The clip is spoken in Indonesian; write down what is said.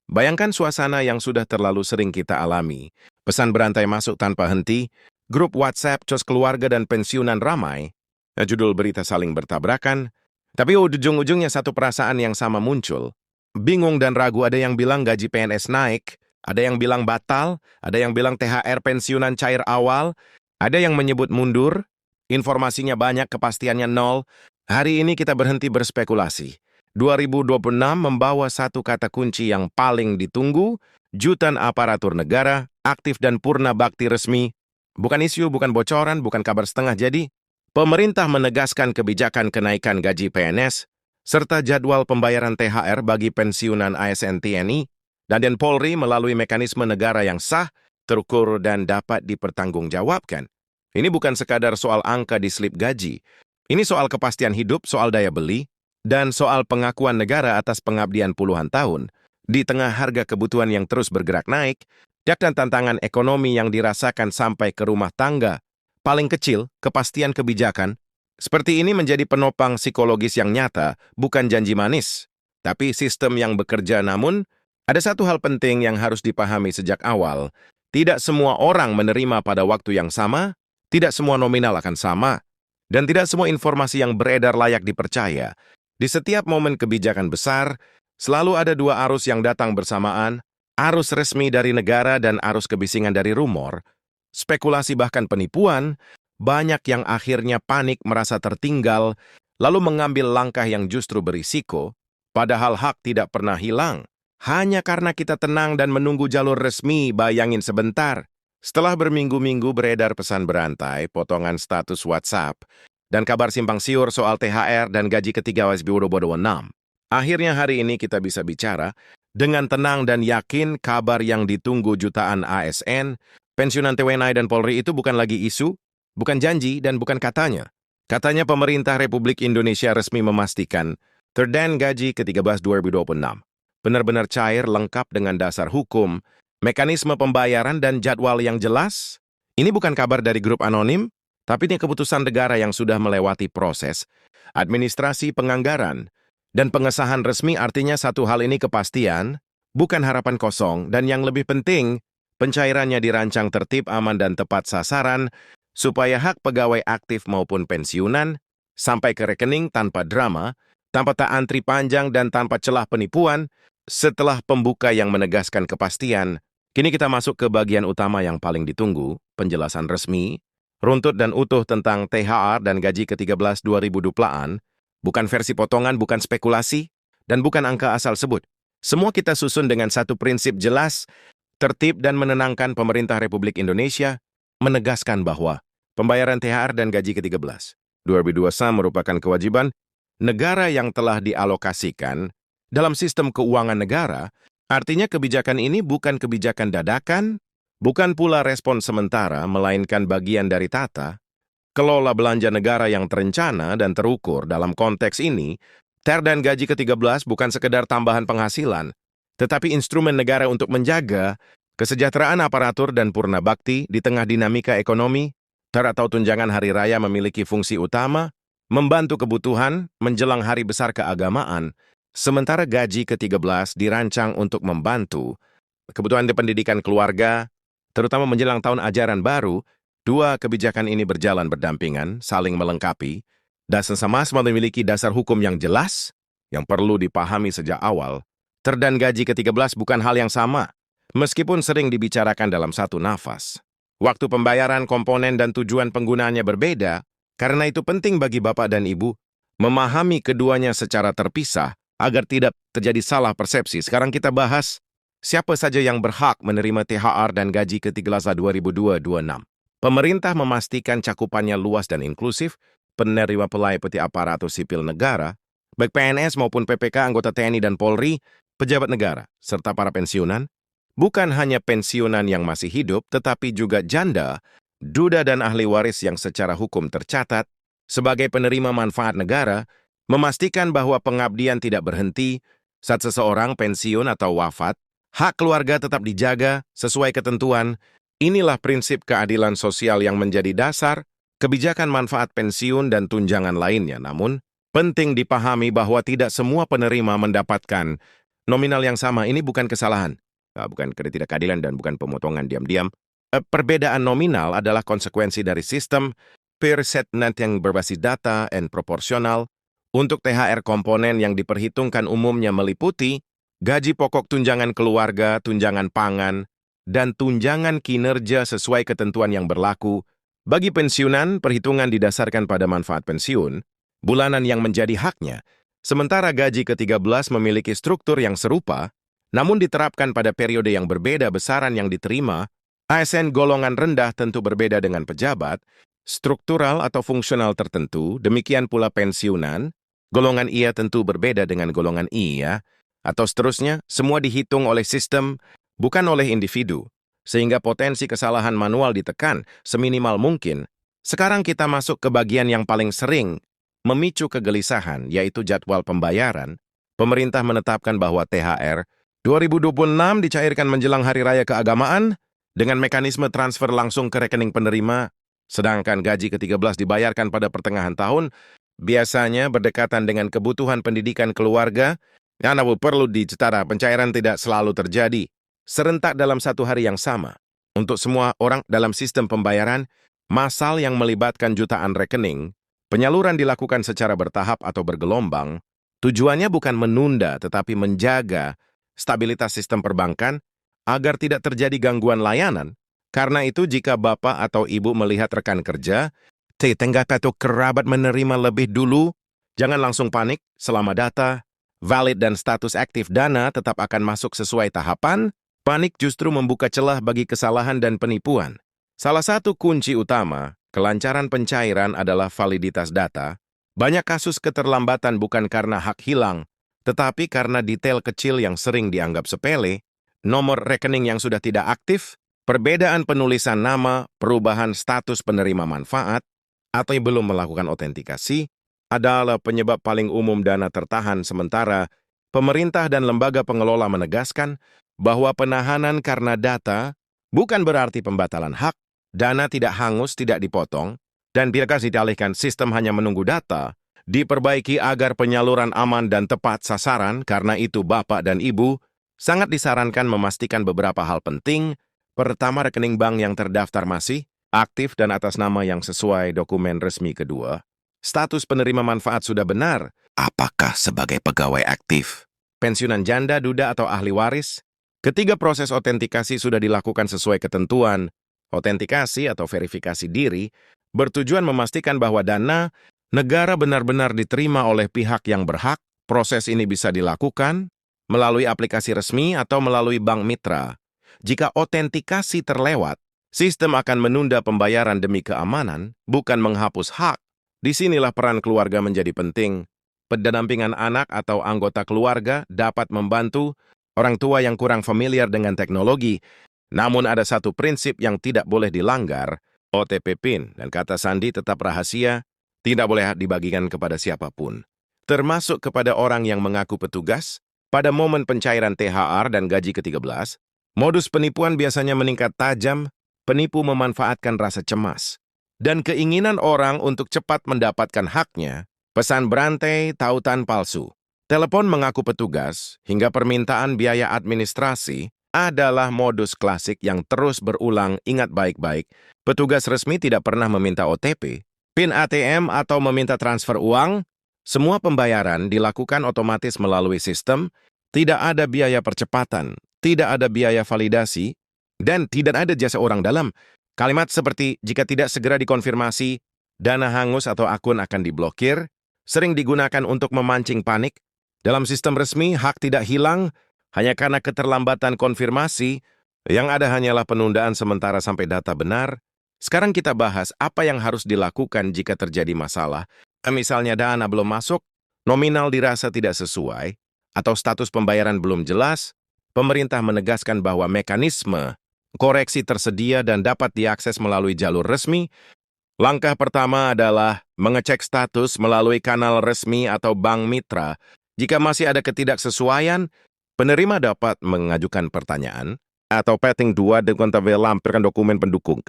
Bayangkan suasana yang sudah terlalu sering kita alami. Pesan berantai masuk tanpa henti, grup WhatsApp, cos keluarga dan pensiunan ramai, judul berita saling bertabrakan, tapi ujung-ujungnya satu perasaan yang sama muncul. Bingung dan ragu, ada yang bilang gaji PNS naik, ada yang bilang batal, ada yang bilang THR pensiunan cair awal, ada yang menyebut mundur, informasinya banyak, kepastiannya nol. Hari ini kita berhenti berspekulasi. 2026 membawa satu kata kunci yang paling ditunggu, jutaan aparatur negara, aktif dan purna bakti resmi. Bukan isu, bukan bocoran, bukan kabar setengah jadi. Pemerintah menegaskan kebijakan kenaikan gaji PNS, serta jadwal pembayaran THR bagi pensiunan ASN TNI, dan Polri melalui mekanisme negara yang sah, terukur, dan dapat dipertanggungjawabkan. Ini bukan sekadar soal angka di slip gaji. Ini soal kepastian hidup, soal daya beli, dan soal pengakuan negara atas pengabdian puluhan tahun. Di tengah harga kebutuhan yang terus bergerak naik, dan tantangan ekonomi yang dirasakan sampai ke rumah tangga, paling kecil, kepastian kebijakan, seperti ini menjadi penopang psikologis yang nyata, bukan janji manis, tapi sistem yang bekerja. Namun, ada satu hal penting yang harus dipahami sejak awal. Tidak semua orang menerima pada waktu yang sama, tidak semua nominal akan sama, dan tidak semua informasi yang beredar layak dipercaya. Di setiap momen kebijakan besar, selalu ada dua arus yang datang bersamaan, arus resmi dari negara dan arus kebisingan dari rumor, spekulasi bahkan penipuan. Banyak yang akhirnya panik, merasa tertinggal, lalu mengambil langkah yang justru berisiko, padahal hak tidak pernah hilang. Hanya karena kita tenang dan menunggu jalur resmi. Bayangin sebentar, setelah berminggu-minggu beredar pesan berantai, potongan status WhatsApp, dan kabar simpang siur soal THR dan gaji ketiga WSB 2026. Akhirnya hari ini kita bisa bicara dengan tenang dan yakin kabar yang ditunggu jutaan ASN, pensiunan TNI dan Polri itu bukan lagi isu, bukan janji, dan bukan katanya. Katanya pemerintah Republik Indonesia resmi memastikan terden gaji ke-13 2026. Benar-benar cair, lengkap dengan dasar hukum, mekanisme pembayaran dan jadwal yang jelas. Ini bukan kabar dari grup anonim, tapi ini keputusan negara yang sudah melewati proses administrasi, penganggaran, dan pengesahan resmi. Artinya satu hal ini kepastian, bukan harapan kosong, dan yang lebih penting, pencairannya dirancang tertib, aman, dan tepat sasaran, supaya hak pegawai aktif maupun pensiunan sampai ke rekening tanpa drama, tanpa tak antri panjang, dan tanpa celah penipuan. Setelah pembuka yang menegaskan kepastian, kini kita masuk ke bagian utama yang paling ditunggu, penjelasan resmi, runtut dan utuh tentang THR dan gaji ke-13 2020-an, bukan versi potongan, bukan spekulasi, dan bukan angka asal sebut. Semua kita susun dengan satu prinsip jelas, tertib dan menenangkan. Pemerintah Republik Indonesia menegaskan bahwa pembayaran THR dan gaji ke-13 2021 merupakan kewajiban negara yang telah dialokasikan dalam sistem keuangan negara. Artinya kebijakan ini bukan kebijakan dadakan, bukan pula respon sementara, melainkan bagian dari tata kelola belanja negara yang terencana dan terukur. Dalam konteks ini, THR dan gaji ke-13 bukan sekedar tambahan penghasilan, tetapi instrumen negara untuk menjaga kesejahteraan aparatur dan purna bakti di tengah dinamika ekonomi. THR atau tunjangan hari raya memiliki fungsi utama, membantu kebutuhan menjelang hari besar keagamaan, sementara gaji ke-13 dirancang untuk membantu kebutuhan di pendidikan keluarga, terutama menjelang tahun ajaran baru. Dua kebijakan ini berjalan berdampingan, saling melengkapi, dan sama-sama memiliki dasar hukum yang jelas, yang perlu dipahami sejak awal. THR dan gaji ke-13 bukan hal yang sama, meskipun sering dibicarakan dalam satu nafas. Waktu pembayaran, komponen, dan tujuan penggunaannya berbeda, karena itu penting bagi Bapak dan Ibu memahami keduanya secara terpisah, agar tidak terjadi salah persepsi. Sekarang kita bahas siapa saja yang berhak menerima THR dan gaji ke-13 2026. Pemerintah memastikan cakupannya luas dan inklusif. Penerima pelayanan aparatur sipil negara, baik PNS maupun PPK, anggota TNI dan Polri, pejabat negara, serta para pensiunan. Bukan hanya pensiunan yang masih hidup, tetapi juga janda, duda, dan ahli waris yang secara hukum tercatat sebagai penerima manfaat negara, memastikan bahwa pengabdian tidak berhenti saat seseorang pensiun atau wafat. Hak keluarga tetap dijaga sesuai ketentuan. Inilah prinsip keadilan sosial yang menjadi dasar kebijakan manfaat pensiun dan tunjangan lainnya. Namun, penting dipahami bahwa tidak semua penerima mendapatkan Nominal yang sama ini bukan kesalahan, bukan ketidakadilan dan bukan pemotongan diam-diam. Perbedaan nominal adalah konsekuensi dari sistem per set net yang berbasis data and proporsional. Untuk THR komponen yang diperhitungkan umumnya meliputi gaji pokok, tunjangan keluarga, tunjangan pangan, dan tunjangan kinerja sesuai ketentuan yang berlaku. Bagi pensiunan, perhitungan didasarkan pada manfaat pensiun bulanan yang menjadi haknya. Sementara gaji ke-13 memiliki struktur yang serupa, namun diterapkan pada periode yang berbeda. Besaran yang diterima. ASN golongan rendah tentu berbeda dengan pejabat, struktural atau fungsional tertentu, demikian pula pensiunan. Golongan IA tentu berbeda dengan golongan IA, atau seterusnya, semua dihitung oleh sistem, bukan oleh individu, sehingga potensi kesalahan manual ditekan seminimal mungkin. Sekarang kita masuk ke bagian yang paling sering memicu kegelisahan, yaitu jadwal pembayaran. Pemerintah menetapkan bahwa THR 2026 dicairkan menjelang Hari Raya Keagamaan dengan mekanisme transfer langsung ke rekening penerima, sedangkan gaji ke-13 dibayarkan pada pertengahan tahun, biasanya berdekatan dengan kebutuhan pendidikan keluarga. Namun perlu dicatat, pencairan tidak selalu terjadi serentak dalam satu hari yang sama. Untuk semua orang dalam sistem pembayaran massal yang melibatkan jutaan rekening, penyaluran dilakukan secara bertahap atau bergelombang. Tujuannya bukan menunda, tetapi menjaga stabilitas sistem perbankan agar tidak terjadi gangguan layanan. Karena itu, jika bapak atau ibu melihat rekan kerja, tetangga atau kerabat menerima lebih dulu, jangan langsung panik. Selama data valid dan status aktif dana tetap akan masuk sesuai tahapan, panik justru membuka celah bagi kesalahan dan penipuan. Salah satu kunci utama kelancaran pencairan adalah validitas data. Banyak kasus keterlambatan bukan karena hak hilang, tetapi karena detail kecil yang sering dianggap sepele, nomor rekening yang sudah tidak aktif, perbedaan penulisan nama, perubahan status penerima manfaat, atau yang belum melakukan autentikasi, adalah penyebab paling umum dana tertahan. Sementara pemerintah dan lembaga pengelola menegaskan bahwa penahanan karena data bukan berarti pembatalan hak, dana tidak hangus, tidak dipotong, dan bila dialihkan, sistem hanya menunggu data diperbaiki agar penyaluran aman dan tepat sasaran. Karena itu, bapak dan ibu sangat disarankan memastikan beberapa hal penting. Pertama, rekening bank yang terdaftar masih aktif dan atas nama yang sesuai dokumen resmi. Kedua, status penerima manfaat sudah benar. Apakah sebagai pegawai aktif, pensiunan janda, duda, atau ahli waris? Ketiga, proses autentikasi sudah dilakukan sesuai ketentuan. Autentikasi atau verifikasi diri bertujuan memastikan bahwa dana negara benar-benar diterima oleh pihak yang berhak. Proses ini bisa dilakukan melalui aplikasi resmi atau melalui bank mitra. Jika autentikasi terlewat, sistem akan menunda pembayaran demi keamanan, bukan menghapus hak. Disinilah peran keluarga menjadi penting. Pendampingan anak atau anggota keluarga dapat membantu orang tua yang kurang familiar dengan teknologi. Namun ada satu prinsip yang tidak boleh dilanggar. OTP PIN dan kata sandi tetap rahasia, tidak boleh dibagikan kepada siapapun, termasuk kepada orang yang mengaku petugas. Pada momen pencairan THR dan gaji ke-13, modus penipuan biasanya meningkat tajam. Penipu memanfaatkan rasa cemas dan keinginan orang untuk cepat mendapatkan haknya. Pesan berantai, tautan palsu, telepon mengaku petugas, hingga permintaan biaya administrasi adalah modus klasik yang terus berulang. Ingat baik-baik, petugas resmi tidak pernah meminta OTP, PIN ATM, atau meminta transfer uang. Semua pembayaran dilakukan otomatis melalui sistem, tidak ada biaya percepatan, tidak ada biaya validasi, dan tidak ada jasa orang dalam. Kalimat seperti jika tidak segera dikonfirmasi, dana hangus atau akun akan diblokir, sering digunakan untuk memancing panik. Dalam sistem resmi, hak tidak hilang hanya karena keterlambatan konfirmasi. Yang ada hanyalah penundaan sementara sampai data benar. Sekarang kita bahas apa yang harus dilakukan jika terjadi masalah. Misalnya dana belum masuk, nominal dirasa tidak sesuai, atau status pembayaran belum jelas. Pemerintah menegaskan bahwa mekanisme koreksi tersedia dan dapat diakses melalui jalur resmi. Langkah pertama adalah mengecek status melalui kanal resmi atau bank mitra. Jika masih ada ketidaksesuaian, penerima dapat mengajukan pertanyaan atau petting 2 dengan lampirkan dokumen pendukung.